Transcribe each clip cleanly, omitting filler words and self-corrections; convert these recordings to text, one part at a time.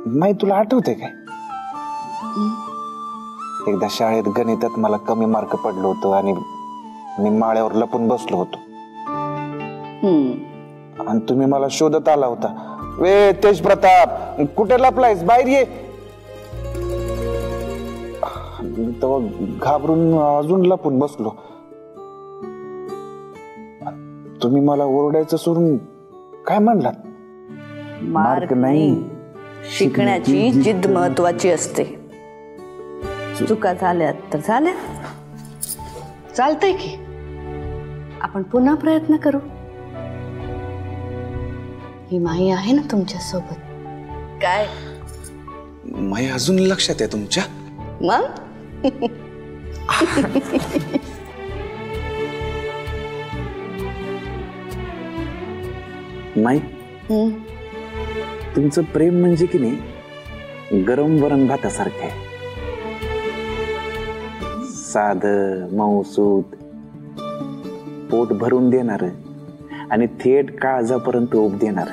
माई तुला आठवते काय एकदा शाळेत गणितात मला कमी मार्क पडलो होतो आणि मी माळ्यावर लपून बसलो होतो आणि तुम्ही मला शोधत आला होता. वे तेज प्रताप कुठे लपलायस बाहेर ये. तेव्हा घाबरून अजून लपून बसलो. तुम्ही मला ओरडायचं सोडून काय म्हणलात? मार्क नाही, शिकण्याची जिद्द महत्वाची असते. चुका झाल्या तर झाल्या, चालतंय की आपण पुन्हा प्रयत्न करू. ही माई आहे ना तुमच्या सोबत. काय माई अजून लक्षात आहे तुमच्या? मग माई तुमचं प्रेम म्हणजे की नाही गरम वरण भातासारखं आहे. साध मौसूद पोट भरून देणार आणि थेट काळजापर्यंत ओप देणार.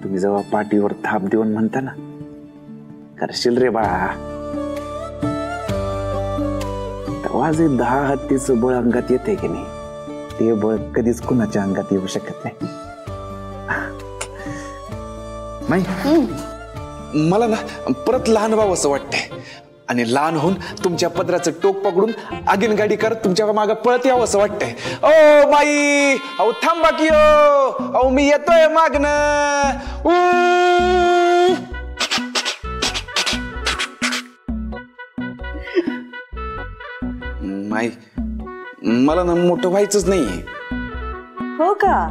तुम्ही जेव्हा पाठीवर थाप देऊन म्हणता ना करशील रे बाळा, तेव्हा जे 10 हत्तीचं बळ अंगात येते की नाही ते बळ कधीच कुणाच्या अंगात येऊ शकत नाही. मला ना परत लहान व्हावं असं वाटतंय आणि लहान होऊन तुमच्या पदराचं टोक पकडून आगीन गाडी करत तुमच्या मागे पळत यावं असं वाटतंय. ओ बाई अहो थांबा की अहो मी येतोय मागणं. माई मला ना मोठं व्हायचंच नाहीये. हो का?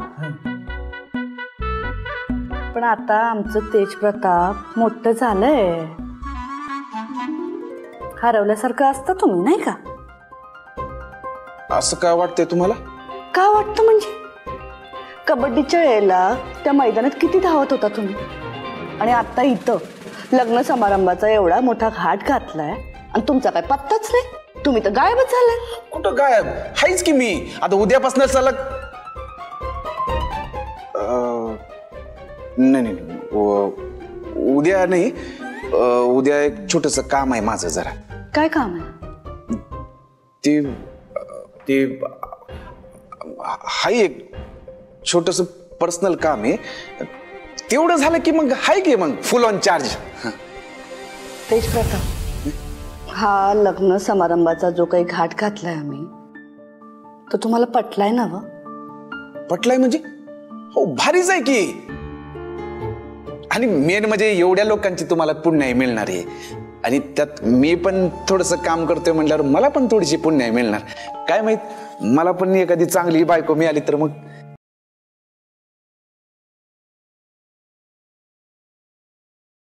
पण आता आमचं तेज प्रताप मोठं झालंय. हरवल्यासारखं असतं तुम्ही नाही का? असं काय वाटतंय तुम्हाला? का वाटतं म्हणजे कबड्डीच्या वेळेला त्या मैदानात किती धावत होता तुम्ही आणि आता इथं लग्न समारंभाचा एवढा मोठा घाट घातलाय आणि तुमचा काय पत्ताच नाही. तुम्ही तर गायबच झालाय. कुठं गायब हायच की मी. आता उद्यापासून सलग नाही उद्या नाही, उद्या एक छोटस काम आहे माझं. जरा काय काम आहे? ते हाय एक छोटस पर्सनल काम आहे. तेवढं झालं की मग हाय की मग फुल ऑन चार्ज. तेज प्रताप हा लग्न समारंभाचा जो काही घाट घातलाय आम्ही तो तुम्हाला पटलाय ना? व पटलाय म्हणजे हो भारीच आहे की. आणि मेन म्हणजे एवढ्या लोकांची तुम्हाला पुण्याई मिळणार आहे आणि त्यात मी पण थोडस काम करतोय म्हटल्यावर मला पण थोडीशी पुण्याई मिळणार. काय माहित मला पण एखादी चांगली बायको मिळाली तर मग